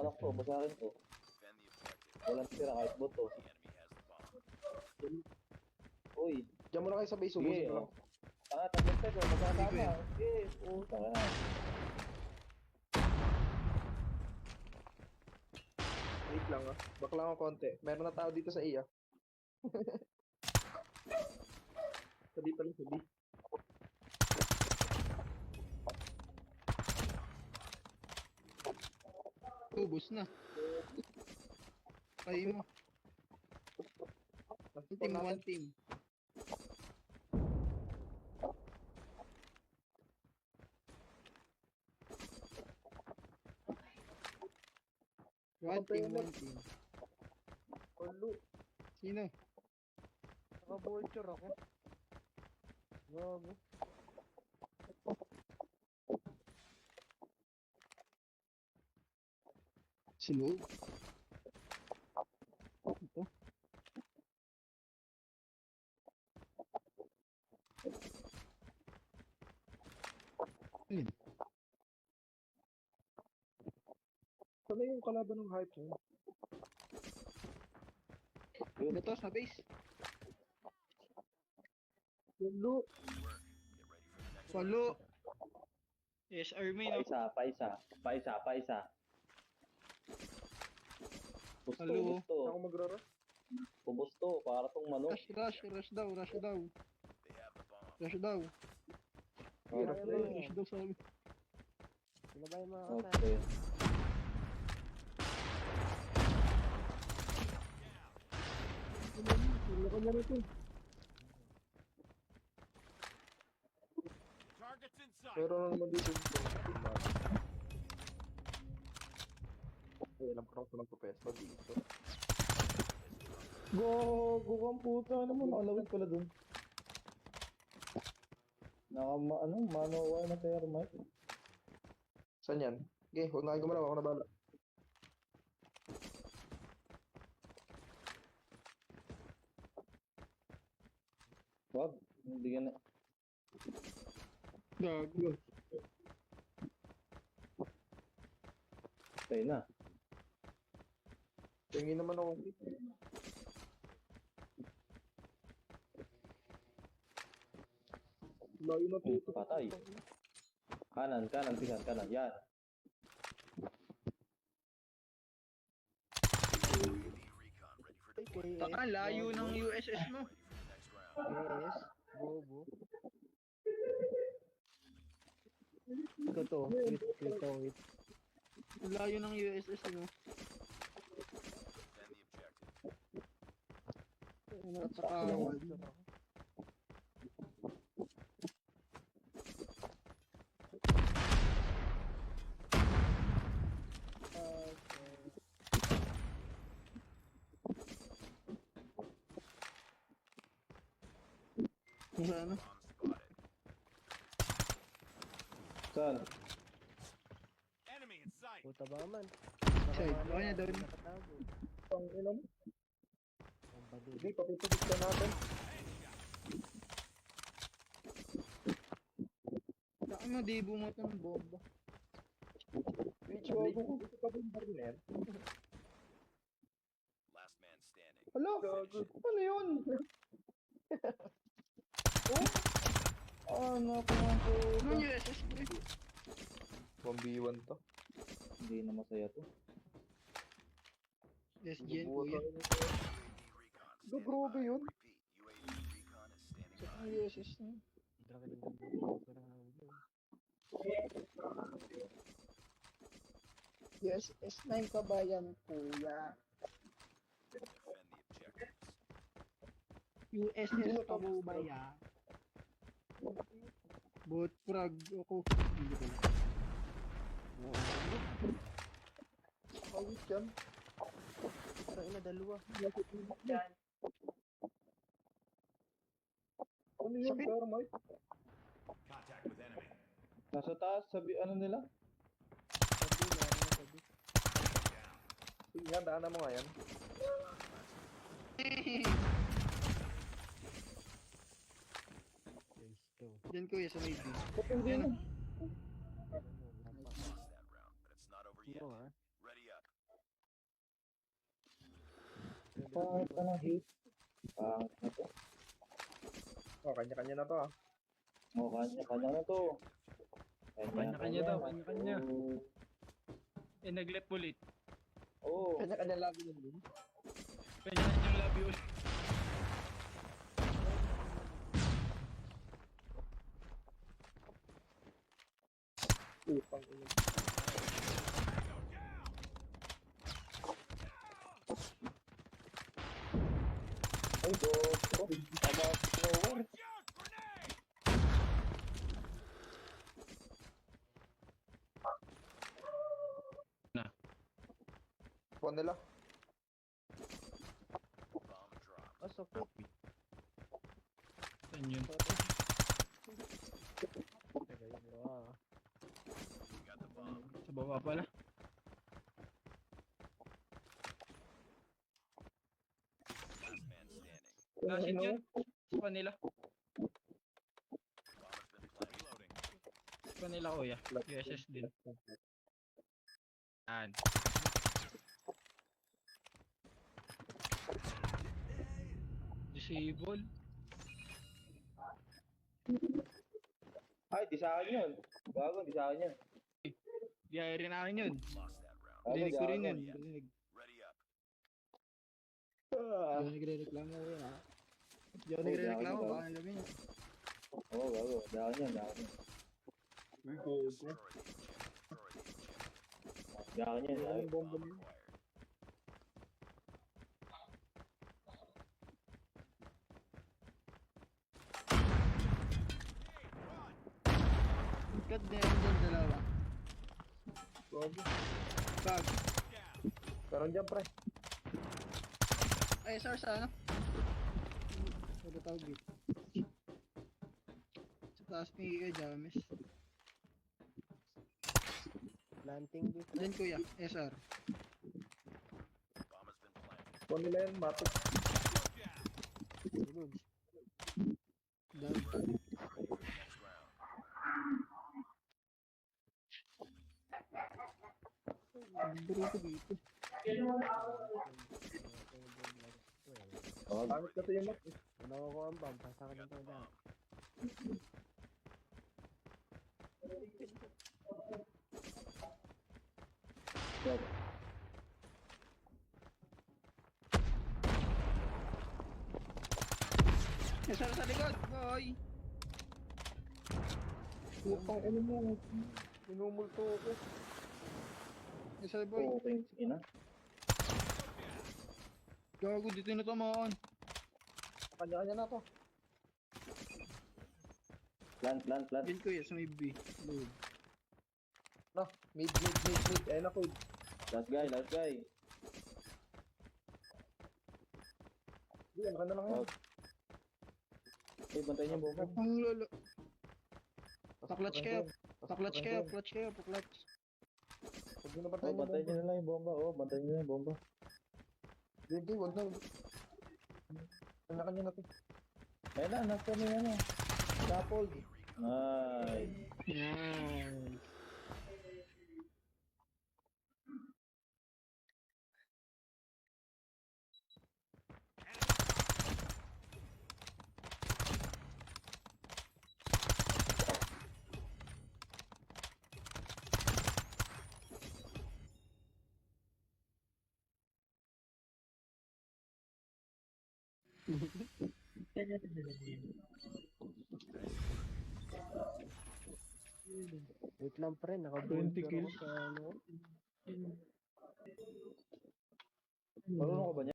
anak to, basahin to. Walang tira kahit boto. Uy, Diyan mo na kayo sabay sige, subusin ko lang. tanga, tagot ko, magkakama. Sige. Sige, puta ka na. Wait lang ah. Baka lang ako konti. Meron na tao dito sa iya. Sabi pala, sabi. Ubus na. Kaya mo. Team, one team. One team, one team. Olo. Sino? Naka-vulture ako. Gago. Sino? Ito. Alin? Sana yung kalaban ng hype mo? Ito sa base. Olo. Walo. Yes, Army, no? Paisa. Gusto, Halo. gusto. Ako magrara. Gusto, para tong manok. Rush daw. Rush daw. Sige, Rush daw sa amin. Ano ba yung mga Okay. Pero naman dito. Ay, alam ko na kung nagpapesto dito. Go kang puta naman, nakalawit pala dun. Manowar na thermite. Saan yan? Okay, huwag na kayo gumalaw. Ako na bala. Wag, hindi ka na. Gago. Tayo na. Tingin naman ako. Layo na dito. Patay. Kanan, pisan, kanan. Yan. Taka, layo ng USS mo. Yes. Bobo. Wait. Layo ng USS, ano? Nakakawal. Ano? Saan? Puta ba man? Side. Okay na daw rin. Ang inom. Sige, papipitik ka natin. Saka mo, di bumoto ng bomba. Which one? Ito pa din barner. Hello? Ano yun? Ano po nga po? Anong USS, pre? 1v1 to. Hindi na masaya to. SGN, kuya. Grabe yun. Saka ang USS na. USS na yung kabayan, kuya. USS Kabayan. Bot frag ako. Hindi ko. Awit yan. Parang ina dalawa. Ano yun, Sakit. thermite? Nasa taas, sabi ano nila? Sige nga, daanan mo nga yan. Diyan kuya sa may B. Ba't hindi na? Pangit ka ng hit. Pangit na to. Oh, kanya-kanya na to ah. O, kanya-kanya na to. Kanya-kanya daw, kanya-kanya. Oo. Nag-left ulit. Oo. Kanya-kanya labi nun din. Kanya-kanya yung lobby ulit. Putang ina. Ay, go. Tama, slower. Phone nila. Bomb drop. Ah, so quick. Saan yun? Teka, yun. Ah. Got the bomb. Sa baba pala. Last man standing. Flashing yun. Sa kanila. Bomb has been planted. Reloading. Sa kanila kuya. USS din. Yan. Disable. Ay, di sa akin yun. Gago, di sa akin yun. Biyaya rin akin yun. Lost that round. Gago, Dinig di ko akin rin yun. yun. Dinig. Ready up. Ah. Hindi nagre-reklamo ko yun, ha? Hindi ako Oh, nagre-reklamo, gago. baka alam niya. Oo, gago. Di akin yun, di akin yun. Uy, go. Destroy the objective. Destroy the objective. Di akin yun, di akin. Bomba Bomb niya. acquired. God damn, dyan dalawa. Gogo. Bag. Meron dyan, pre. Ay, SR sa ano? Ano tawag dito? Sa taas may kay James. Planting dito. Diyan kuya, SR. Bomb has been planted. Phone nila yan, matik. Tulog. Dami. Ready for the next round. Bro ko dito. Oh, Pangit kasi yung mat. Ano ko ang bomb, sasaka ng tayo dyan. gago. SR sa likod, boy! Putang ina mo. Minumulto ko. SR boy, Okay, sige na. gago dito na tamaan. Kanya-kanya na to. Plant. Diyan kuya, sa may B. Load. No, mid. Ayun ako. Last guy. Hindi, ang ganda lang yan. Eh, bantayin niyo bomba. Ang lolo. Pasok Clutch ka kayo. dyan. Pa-clutch kayo, clutch kayo, pa-clutch. Huwag nyo na Oh, bantayin bantayin niyo yung na lang yung bomba. Oh, bantayin niyo na yung bomba. Hindi, huwag na. Kanya-kanya na to. Ayun na, nasa mo yan eh. Couple. Ay. Nice. Wait lang pre, 20 kills. sa ano. Marunong ka ba niya?